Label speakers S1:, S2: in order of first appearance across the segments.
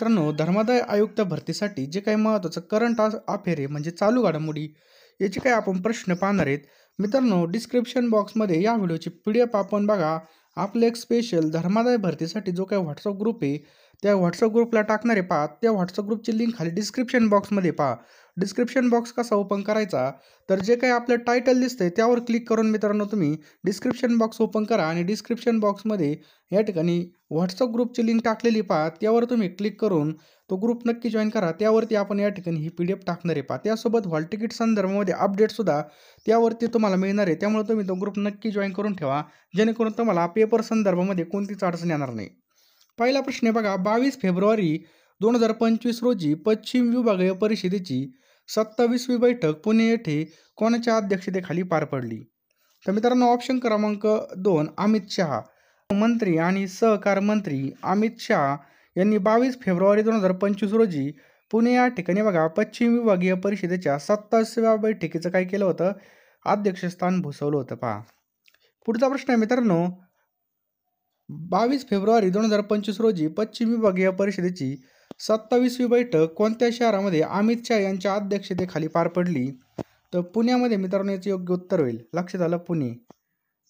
S1: मित्रांनो, धर्मादाय आयुक्त भरतीसाठी जे काही महत्त्वाचं करंट अफेअर आहे म्हणजे चालू घडामोडी याचे काही आपण प्रश्न पाहणार आहेत. मित्रांनो, डिस्क्रिप्शन बॉक्समध्ये या व्हिडिओची PDF आपण बघा. आपलं एक स्पेशल धर्मादाय भरतीसाठी जो काही WhatsApp ग्रुप आहे, त्या WhatsApp ग्रुपला टाकणार आहे पहा. त्या WhatsApp ग्रुपची लिंक खाली डिस्क्रिप्शन बॉक्समध्ये पहा. डिस्क्रिप्शन बॉक्स कसा ओपन करायचा, तर जे काही आपलं टायटल दिसतंय त्यावर क्लिक करून मित्रांनो तुम्ही डिस्क्रिप्शन बॉक्स ओपन करा आणि डिस्क्रिप्शन बॉक्समध्ये या ठिकाणी WhatsApp ग्रुपची लिंक टाकलेली पहा. त्यावर तुम्ही क्लिक करून तो ग्रुप नक्की जॉइन करा. त्यावरती आपण या ठिकाणी ही PDF टाकणार आहे पहा. त्यासोबत हॉल तिकीट संदर्भामध्ये अपडेटसुद्धा त्यावरती तुम्हाला मिळणार आहे. त्यामुळे तुम्ही तो ग्रुप नक्की जॉइन करून ठेवा, जेणेकरून तुम्हाला पेपर संदर्भामध्ये कोणतीच अडचण येणार नाही. पहिला प्रश्न आहे बघा, 22 फेब्रुवारी 2025 रोजी पश्चिम विभागीय परिषदेची 27वी बैठक पुणे येथे कोणाच्या अध्यक्षतेखाली पार पडली? तर मित्रांनो, ऑप्शन क्रमांक 2 अमित शहा. मंत्री आणि सहकार मंत्री अमित शहा यांनी 22 फेब्रुवारी 2025 रोजी पुणे या ठिकाणी बघा पश्चिम विभागीय परिषदेच्या 27व्या बैठकीचं काय केलं होतं? अध्यक्षस्थान भूषवलं होतं पहा. पुढचा प्रश्न आहे मित्रांनो, 22 फेब्रुवारी 2025 रोजी पश्चिम विभागीय परिषदेची 27वी बैठक कोणत्या शहरामध्ये अमित शहा यांच्या अध्यक्षतेखाली पार पडली? तर पुण्यामध्ये मित्रांनो याचं योग्य उत्तर होईल. लक्षात आलं, पुणे.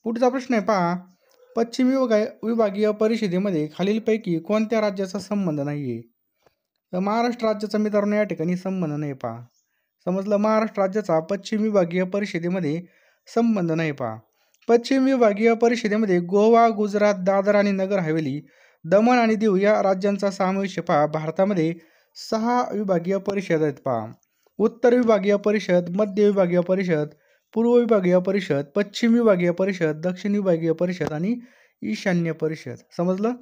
S1: पुढचा प्रश्न आहे पहा, पश्चिम विभागीय परिषदेमध्ये खालीलपैकी कोणत्या राज्याचा संबंध नाही आहे? तर महाराष्ट्र राज्याचा मित्रांनो या ठिकाणी संबंध नाही पहा. समजलं, महाराष्ट्र राज्याचा पश्चिम विभागीय परिषदेमध्ये संबंध नाही पहा. पश्चिम विभागीय परिषदेमध्ये गोवा, गुजरात, दादर आणि नगर हवेली, दमण आणि दीव या राज्यांचा समावेश पहा. भारतामध्ये 6 विभागीय परिषद आहेत पहा. उत्तर विभागीय परिषद, मध्य विभागीय परिषद, पूर्व विभागीय परिषद, पश्चिम विभागीय परिषद, दक्षिण विभागीय परिषद आणि ईशान्य परिषद. समजलं.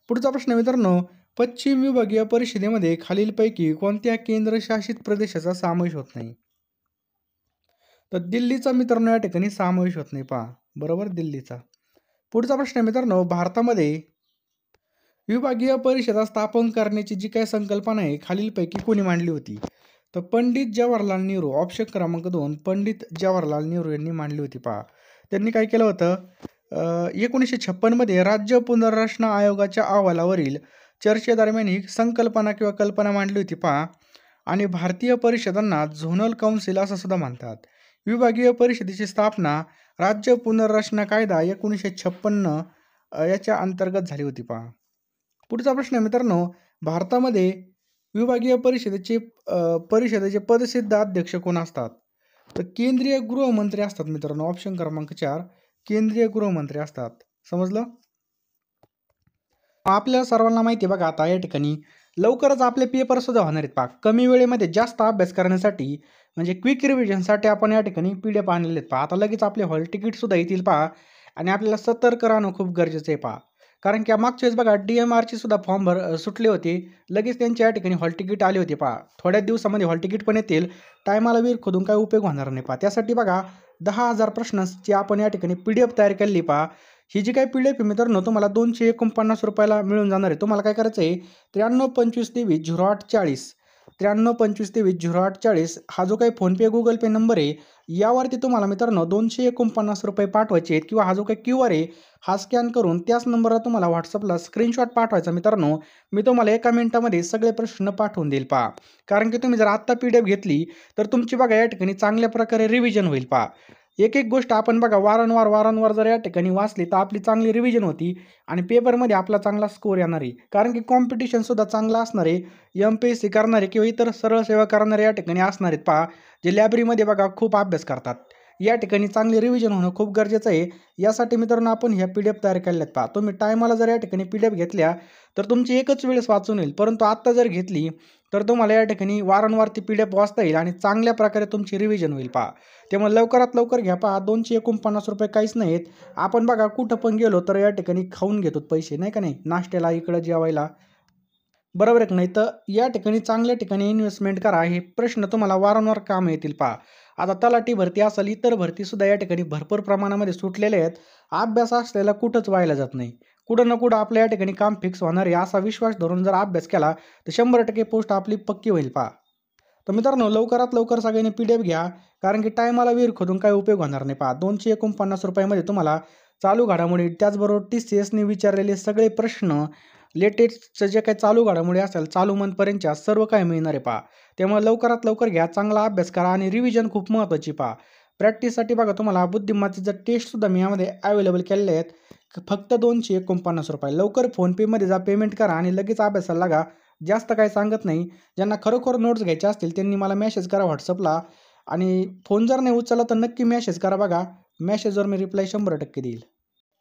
S1: पुढचा प्रश्न मित्रांनो, पश्चिम विभागीय परिषदेमध्ये खालीलपैकी कोणत्या केंद्रशासित प्रदेशाचा समावेश होत नाही? तर दिल्लीचा मित्रांनो या ठिकाणी समावेश होत नाही पहा. बरोबर, दिल्लीचा. पुढचा प्रश्न आहे मित्रांनो, भारतामध्ये विभागीय परिषदा स्थापन करण्याची जी काही संकल्पना आहे खालीलपैकी कोणी मांडली होती? तर पंडित जवाहरलाल नेहरू. ऑप्शन क्रमांक 2 पंडित जवाहरलाल नेहरू यांनी मांडली होती पहा. त्यांनी काय केलं होतं? 1956 मध्ये राज्य पुनर्रचना आयोगाच्या अहवालावरील चर्चेदरम्यान ही संकल्पना किंवा कल्पना मांडली होती पहा. आणि भारतीय परिषदांना झोनल काउन्सिल असं सुद्धा म्हणतात. विभागीय परिषदेची स्थापना राज्य पुनर्रचना कायदा 1956 याच्या अंतर्गत झाली होती पहा. पुढचा प्रश्न आहे मित्रांनो, भारतामध्ये विभागीय परिषदेचे पदसिद्ध अध्यक्ष कोण असतात? तर केंद्रीय गृहमंत्री असतात मित्रांनो. ऑप्शन क्रमांक 4 केंद्रीय गृहमंत्री असतात. समजलं. आपल्या सर्वांना माहिती आहे बघा, आता या ठिकाणी लवकरच आपले पेपर सुद्धा होणार आहेत पहा. कमी वेळेमध्ये जास्त अभ्यास करण्यासाठी म्हणजे क्विक रिव्हिजनसाठी आपण या ठिकाणी PDF आणलेले आहेत पहा. आता लगेच आपले हॉल तिकीट सुद्धा येतील पहा. आणि आपल्याला सतर्क राहणं खूप गरजेचं आहे पहा. कारण की मागच्या वेळेस बघा DMRचे सुद्धा फॉर्म सुटले होते. लगेच त्यांच्या या ठिकाणी हॉल तिकीट आले होते पहा. थोड्याच दिवसामध्ये हॉल तिकीट पण येतील. टायमाला विहीर खोदून काही उपयोग होणार नाही पहा. त्यासाठी बघा 10,000 प्रश्नांची आपण या ठिकाणी PDF तयार केलेली पहा. ही जी काही PDF आहे मित्रांनो तुम्हाला 249 रुपयाला मिळून जाणार आहे. तुम्हाला काय करायचं आहे, 93 25 23 08 40 93 25 23 08 40 हा जो काही फोनपे गुगल पे नंबर आहे यावरती तुम्हाला मित्रांनो 249 रुपये पाठवायचे आहेत. किंवा हा जो काही QR आहे हा स्कॅन करून त्याच नंबरला तुम्हाला WhatsAppला स्क्रीनशॉट पाठवायचा मित्रांनो. मी तुम्हाला 1 मिनिटामध्ये सगळे प्रश्न पाठवून देईल पहा. कारण की तुम्ही जर आत्ता PDF घेतली तर तुमची बघा या ठिकाणी चांगल्या प्रकारे रिव्हिजन होईल पहा. एक गोष्ट आपण बघा वारंवार जर या ठिकाणी वाचली तर आपली चांगली रिव्हिजन होती आणि पेपरमध्ये आपला चांगला स्कोर येणार आहे. कारण की कॉम्पिटिशन सुद्धा चांगला असणार आहे. MPSC करणारे किंवा इतर सरळ सेवा करणारे या ठिकाणी असणार आहेत पहा, जे लायब्ररीमध्ये बघा खूप अभ्यास करतात. या ठिकाणी चांगली रिव्हिजन होणं खूप गरजेचं आहे. यासाठी मित्रांनो आपण ह्या PDF तयार केल्यात पहा. तुम्ही टायमाला जर या ठिकाणी PDF घेतल्या तर तुमची एकच वेळेस वाचून येईल. परंतु आत्ता जर घेतली तर तुम्हाला या ठिकाणी वारंवार ती PDF वाचता येईल आणि चांगल्या प्रकारे तुमची रिव्हिजन होईल पहा. त्यामुळे लवकरात लवकर घ्या पहा. 249 रुपये काहीच नाहीत. आपण बघा कुठं पण गेलो तर या ठिकाणी खाऊन घेतो पैसे, नाही का नाही, नाश्त्याला इकडं जेवायला, बरोबर आहे की नाही. तर या ठिकाणी चांगल्या ठिकाणी इन्व्हेस्टमेंट करा. हे प्रश्न तुम्हाला वारंवार काम येतील पहा. आता तलाठी भरती असेल, इतर भरती सुद्धा या ठिकाणी भरपूर प्रमाणामध्ये सुटलेले आहेत. अभ्यास असलेला कुठंच व्हायला जात नाही. कुठं ना कुठं आपल्या या ठिकाणी काम फिक्स होणार आहे असा विश्वास धरून जर अभ्यास केला तर 100% पोस्ट आपली पक्की होईल पहा. तर मित्रांनो लवकरात लवकर सगळ्यांनी PDF घ्या. कारण की टायमाला विहीर खोदून काही उपयोग होणार नाही पहा. 249 रुपयामध्ये तुम्हाला चालू घडामोडी त्याचबरोबर TCSने विचारलेले सगळे प्रश्न लेटेस्टचं जे काही चालू घडामोडी असेल चालू मंथपर्यंतच्या सर्व काही मिळणार आहे पहा. त्यामुळे लवकरात लवकर घ्या, चांगला अभ्यास करा आणि रिव्हिजन खूप महत्त्वाची पहा. प्रॅक्टिससाठी बघा तुम्हाला बुद्धिमत्तेचं टेस्टसुद्धा मी यामध्ये अवेलेबल केलेले आहेत. फक्त ₹249. लवकर फोनपेमध्ये जा, पेमेंट करा आणि लगेच अभ्यासाला लागा. जास्त काही सांगत नाही. ज्यांना खरोखर नोट्स घ्यायच्या असतील त्यांनी मला मेसेज करा व्हॉट्सअपला आणि फोन जर नाही उचलला तर नक्की मेसेज करा बघा. मेसेजवर मी रिप्लाय 100% देईल.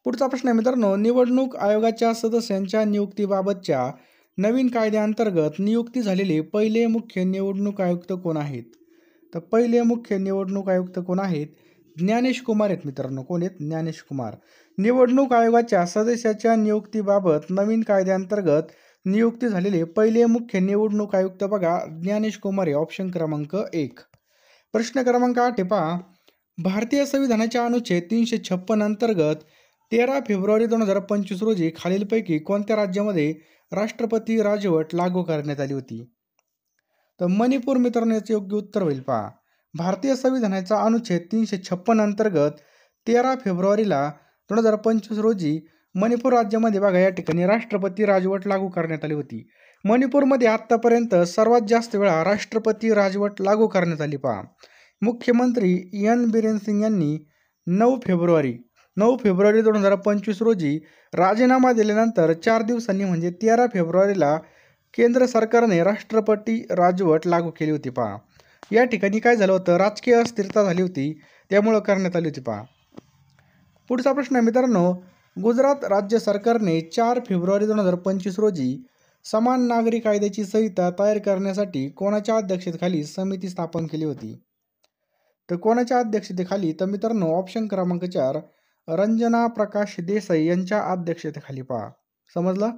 S1: पुढचा प्रश्न आहे मित्रांनो, निवडणूक आयोगाच्या सदस्यांच्या नियुक्तीबाबतच्या नवीन कायद्याअंतर्गत नियुक्ती झालेले पहिले मुख्य निवडणूक आयुक्त कोण आहेत? तर पहिले मुख्य निवडणूक आयुक्त कोण आहेत? ज्ञानेश कुमार आहेत मित्रांनो. कोण आहेत? ज्ञानेश कुमार. निवडणूक आयोगाच्या सदस्याच्या नियुक्तीबाबत नवीन कायद्याअंतर्गत नियुक्ती झालेले पहिले मुख्य निवडणूक आयुक्त बघा ज्ञानेश कुमार आहे. ऑप्शन क्रमांक 1. प्रश्न क्रमांक 8 पहा, भारतीय संविधानाच्या अनुच्छेद 356 अंतर्गत 13 फेब्रुवारी 2025 रोजी खालीलपैकी कोणत्या राज्यामध्ये राष्ट्रपती राजवट लागू करण्यात आली होती? तर मणिपूर मित्रांनो याचे योग्य उत्तर होईल पहा. भारतीय संविधानाचा अनुच्छेद 356 अंतर्गत 13 फेब्रुवारीला 2025 रोजी मणिपूर राज्यामध्ये बघा या ठिकाणी राष्ट्रपती राजवट लागू करण्यात आली होती. मणिपूरमध्ये आत्तापर्यंत सर्वात जास्त वेळा राष्ट्रपती राजवट लागू करण्यात आली पहा. मुख्यमंत्री एन बिरेन सिंग यांनी 9 फेब्रुवारी 2025 रोजी राजीनामा दिल्यानंतर 4 दिवसांनी म्हणजे 13 फेब्रुवारीला केंद्र सरकारने राष्ट्रपती राजवट लागू केली होती पहा. या ठिकाणी काय झालं होतं, राजकीय अस्थिरता झाली होती त्यामुळं करण्यात आली होती पहा. पुढचा प्रश्न आहे मित्रांनो, गुजरात राज्य सरकारने 4 फेब्रुवारी 2025 रोजी समान नागरी कायद्याची संहिता तयार करण्यासाठी कोणाच्या अध्यक्षतेखाली समिती स्थापन केली होती? तर कोणाच्या अध्यक्षतेखाली? तर मित्रांनो ऑप्शन क्रमांक 4 रंजना प्रकाश देसाई यांच्या अध्यक्षतेखाली पहा. समजलं?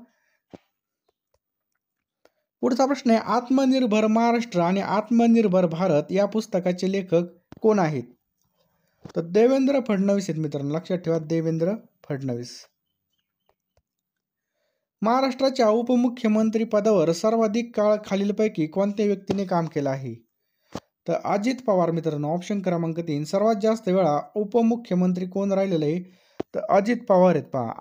S1: पुढचा प्रश्न आहे, आत्मनिर्भर महाराष्ट्र आणि आत्मनिर्भर भारत या पुस्तकाचे लेखक कोण आहेत? तर देवेंद्र फडणवीस आहेत मित्रांनो. लक्षात ठेवा, देवेंद्र फडणवीस. महाराष्ट्राच्या उपमुख्यमंत्री पदावर सर्वाधिक काळ खालीलपैकी कोणत्या व्यक्तीने काम केलं आहे? तर अजित पवार मित्रांनो. ऑप्शन क्रमांक 3 सर्वात जास्त वेळा उपमुख्यमंत्री कोण राहिलेले आहे? तर अजित पवार आहेत पहा.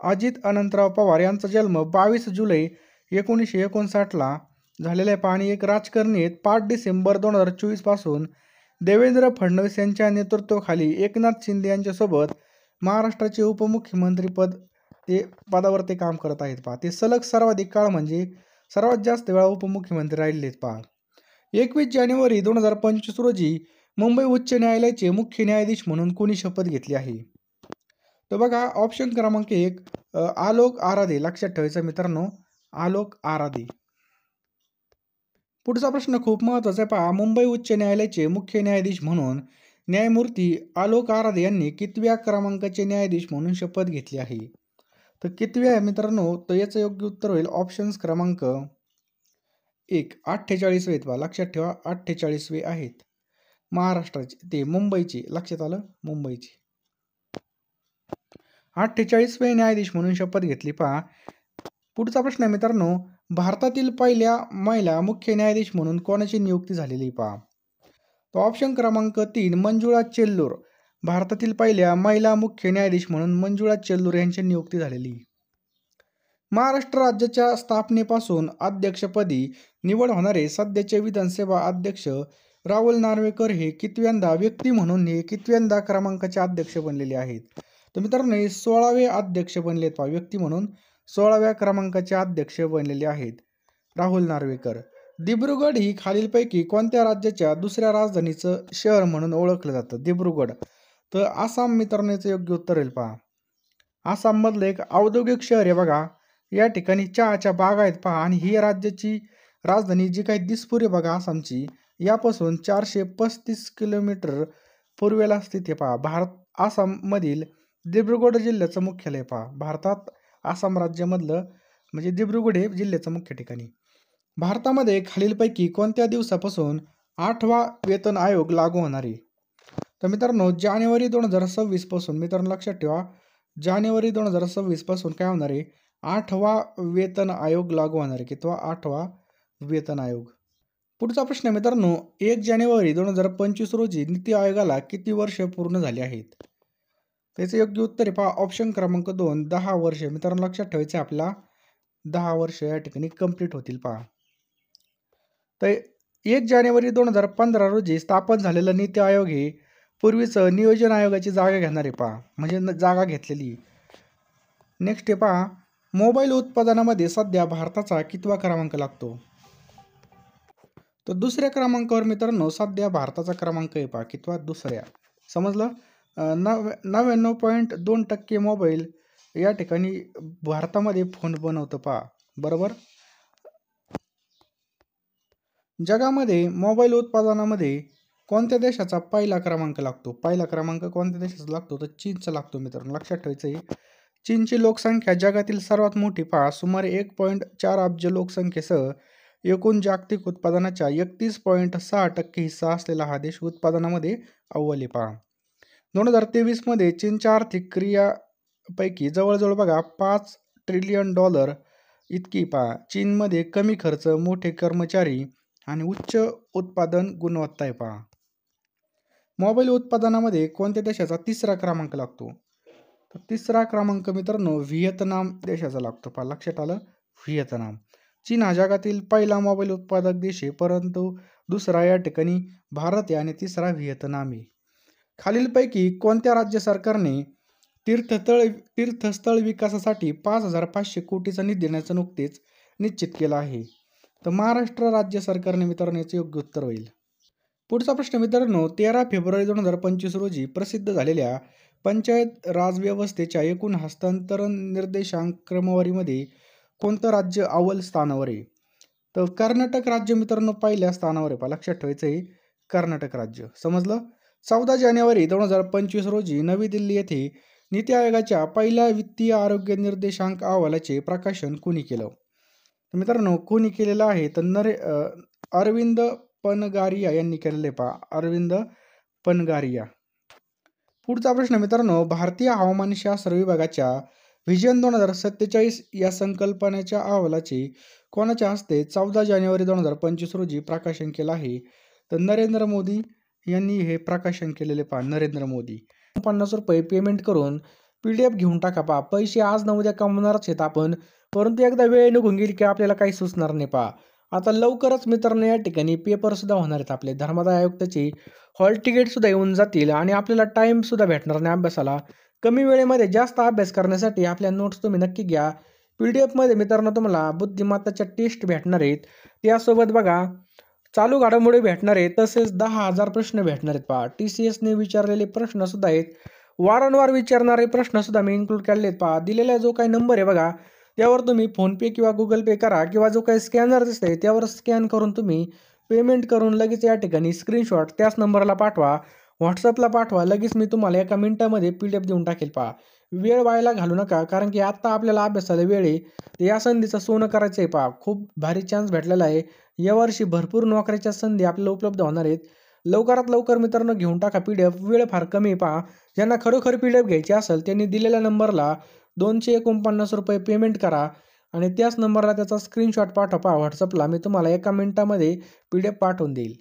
S1: अजित अनंतराव पवार यांचा जन्म 22 जुलै 1959ला झालेला आहे पहा आणि एक राजकारणी आहेत. 5 डिसेंबर 2024 पासून देवेंद्र फडणवीस यांच्या नेतृत्वाखाली एकनाथ शिंदे यांच्यासोबत महाराष्ट्राचे उपमुख्यमंत्री पदावर ते काम करत आहेत पहा. ते सलग सर्वाधिक काळ म्हणजे सर्वात जास्त वेळा उपमुख्यमंत्री राहिले आहेत पहा. 21 जानेवारी 2025 रोजी मुंबई उच्च न्यायालयाचे मुख्य न्यायाधीश म्हणून कोणी शपथ घेतली आहे? तर बघा ऑप्शन क्रमांक 1 आलोक आराधे. लक्षात ठेवायचं मित्रांनो, आलोक आराधे. पुढचा प्रश्न खूप महत्त्वाचा आहे पहा, मुंबई उच्च न्यायालयाचे मुख्य न्यायाधीश म्हणून न्यायमूर्ती आलोक आराधे यांनी कितव्या क्रमांकाचे न्यायाधीश म्हणून शपथ घेतली आहे? तर कितव्या आहे मित्रांनो? तर याचं योग्य उत्तर होईल ऑप्शन्स क्रमांक 1 48 आहेत पहा. लक्षात ठेवा 48 आहेत. महाराष्ट्राचे ते मुंबईचे. लक्षात आलं, मुंबईचे 48 न्यायाधीश म्हणून शपथ घेतली पहा. पुढचा प्रश्न आहे मित्रांनो, भारतातील पहिल्या महिला मुख्य न्यायाधीश म्हणून कोणाची नियुक्ती झालेली पहा? तो ऑप्शन क्रमांक 3 मंजुळा चेल्लूर. भारतातील पहिल्या महिला मुख्य न्यायाधीश म्हणून मंजुळा चेल्लूर यांची नियुक्ती झालेली. महाराष्ट्र राज्याच्या स्थापनेपासून अध्यक्षपदी निवड होणारे सध्याचे विधानसभा अध्यक्ष राहुल नार्वेकर हे कितव्यांदा व्यक्ती म्हणून कितव्यांदा क्रमांकाचे अध्यक्ष बनलेले आहेत? तर मित्रांनो हे 16वे अध्यक्ष बनलेत पहा. व्यक्ती म्हणून 16व्या क्रमांकाचे अध्यक्ष बनलेले आहेत राहुल नार्वेकर. दिब्रुगड ही खालीलपैकी कोणत्या राज्याच्या दुसऱ्या राजधानीचं शहर म्हणून ओळखलं जातं? दिब्रुगड. तर आसाम मित्रांनो याचं योग्य उत्तर येईल पहा. आसाममधलं एक औद्योगिक शहर आहे बघा. या ठिकाणी चहाच्या बागा आहेत पहा आणि ही राज्याची राजधानी जी काही दिसपूर आहे बघा आसामची, यापासून 435 किलोमीटर पूर्वेला स्थित आहे पहा. आसाममधील दिब्रुगड जिल्ह्याचं मुख्यालय पहा. भारतात आसाम राज्यामधलं म्हणजे दिब्रुगड हे जिल्ह्याचं मुख्य ठिकाणी. भारतामध्ये खालीलपैकी कोणत्या दिवसापासून 8वा वेतन आयोग लागू होणार आहे? तर मित्रांनो जानेवारी 2026 पासून. मित्रांनो लक्षात ठेवा जानेवारी 2026 पासून काय होणार आहे? 8वा वेतन आयोग लागू होणार आहे. कितवा? 8वा वेतन आयोग. पुढचा प्रश्न आहे मित्रांनो, 1 जानेवारी 2025 रोजी नीती आयोगाला किती वर्ष पूर्ण झाली आहेत? त्याचं योग्य उत्तर आहे पहा ऑप्शन क्रमांक 2 10 वर्ष. मित्रांनो लक्षात ठेवायचं आहे आपल्याला 10 वर्ष या ठिकाणी कंप्लीट होतील पहा. तर 1 जानेवारी 2015 रोजी स्थापन झालेलं नीती आयोग हे पूर्वीचं नियोजन आयोगाची जागा घेणार आहे पहा, म्हणजे जागा घेतलेली. नेक्स्ट आहे पहा, मोबाईल उत्पादनामध्ये सध्या भारताचा कितवा क्रमांक लागतो? तर दुसऱ्या क्रमांकावर मित्रांनो सध्या भारताचा क्रमांक आहे पहा, कितवा? दुसऱ्या. समजलं? 99.2% मोबाईल या ठिकाणी भारतामध्ये फोन बनवतो पहा, बरोबर. जगामध्ये मोबाईल उत्पादनामध्ये कोणत्या देशाचा पहिला क्रमांक लागतो? पहिला क्रमांक कोणत्या देशाचा लागतो? तर चीनचा लागतो मित्रांनो, लक्षात ठेवायचं आहे. चीनची लोकसंख्या जगातील सर्वात मोठी पहा, सुमारे 1.4 अब्ज लोकसंख्येसह एकूण जागतिक उत्पादनाच्या 31.6% हिस्सा असलेला हा देश उत्पादनामध्ये अव्वल आहे पहा. 2023 मध्ये चीनच्या आर्थिक क्रियापैकी जवळजवळ बघा $5 ट्रिलियन इतकी पहा. चीनमध्ये कमी खर्च, मोठे कर्मचारी आणि उच्च उत्पादन गुणवत्ता आहे पहा. मोबाईल उत्पादनामध्ये कोणत्या देशाचा तिसरा क्रमांक लागतो? तर तिसरा क्रमांक मित्रांनो व्हिएतनाम देशाचा लागतो पहा, लक्षात आलं? व्हिएतनाम. चीन हा जगातील पहिला मोबाईल उत्पादक देश आहे, परंतु दुसरा या ठिकाणी भारत आहे आणि तिसरा व्हिएतनाम आहे. खालीलपैकी कोणत्या राज्य सरकारने तीर्थस्थळ विकासासाठी 5,500 कोटीचा निधी देण्याचं नुकतेच निश्चित केलं आहे? तर महाराष्ट्र राज्य सरकारने मित्रांनो याचं योग्य उत्तर होईल. पुढचा प्रश्न मित्रांनो, 13 फेब्रुवारी 2025 रोजी प्रसिद्ध झालेल्या पंचायत राज व्यवस्थेच्या एकूण हस्तांतरण निर्देशांक क्रमवारीमध्ये कोणतं राज्य अव्वल स्थानावर आहे? तर कर्नाटक राज्य मित्रांनो पहिल्या स्थानावर आहे पहा, लक्षात ठेवायचं आहे, कर्नाटक राज्य. समजलं? 14 जानेवारी 2025 रोजी नवी दिल्ली येथे नीती आयोगाच्या पहिल्या वित्तीय आरोग्य निर्देशांक अहवालाचे प्रकाशन कोणी केलं? तर मित्रांनो कोणी केलेलं आहे? तर अरविंद पनगारिया यांनी केलेले पहा, अरविंद पनगारिया. पुढचा प्रश्न मित्रांनो, भारतीय हवामानशास्त्र विभागाच्या व्हिजन 2047 या संकल्पनेच्या अहवालाचे कोणाच्या हस्ते 14 जानेवारी 2025 रोजी प्रकाशन केलं आहे? तर नरेंद्र मोदी यांनी हे प्रकाशन केलेले पहा, नरेंद्र मोदी. ₹50 पेमेंट करून PDF घेऊन टाका पहा. पैसे आज ना उद्या कमवणारच आहेत आपण, परंतु एकदा वेळ निघून गेली की आपल्याला काही सुचणार नाही पहा. आता लवकरच मित्रांनो या ठिकाणी पेपरसुद्धा होणार आहेत आपले. धर्मादाय आयुक्ताचे हॉल तिकीटसुद्धा येऊन जातील आणि आपल्याला टाईमसुद्धा भेटणार नाही अभ्यासाला. कमी वेळेमध्ये जास्त अभ्यास करण्यासाठी आपल्या नोट्स तुम्ही नक्की घ्या. PDF मित्रांनो तुम्हाला बुद्धिमत्ताच्या टेस्ट भेटणार आहेत, त्यासोबत बघा चालू घडामोडी भेटणार आहेत, तसेच 10,000 प्रश्न भेटणार आहेत पहा. TCSने विचारलेले प्रश्नसुद्धा आहेत, वारंवार विचारणारे प्रश्नसुद्धा मी इन्क्लूड केलेले आहेत पहा. दिलेला जो काही नंबर आहे बघा त्यावर तुम्ही फोनपे किंवा गुगल पे करा, किंवा जो काही स्कॅनर दिसतंय त्यावर स्कॅन करून तुम्ही पेमेंट करून लगेच या ठिकाणी स्क्रीनशॉट त्याच नंबरला पाठवा, व्हॉट्सअपला पाठवा. लगेच मी तुम्हाला एका मिनिटामध्ये PDF देऊन टाकेल पहा. वेळ व्हायला घालू नका, कारण की आत्ता आपल्याला अभ्यासाला वेळ आहे. या संधीचं सोनं करायचं आहे पहा. खूप भारी चान्स भेटलेला आहे. यावर्षी भरपूर नोकरीच्या संधी आपल्याला उपलब्ध होणार आहेत. लवकरात लवकर मित्रांनो घेऊन टाका PDF. वेळ फार कमी आहे पहा. ज्यांना खरोखर PDF घ्यायची असेल त्यांनी दिलेल्या नंबरला ₹249 पेमेंट करा आणि त्याच नंबरला त्याचा स्क्रीनशॉट पाठवा पहा व्हॉट्सअपला. मी तुम्हाला एका मिनिटामध्ये PDF पाठवून देईल.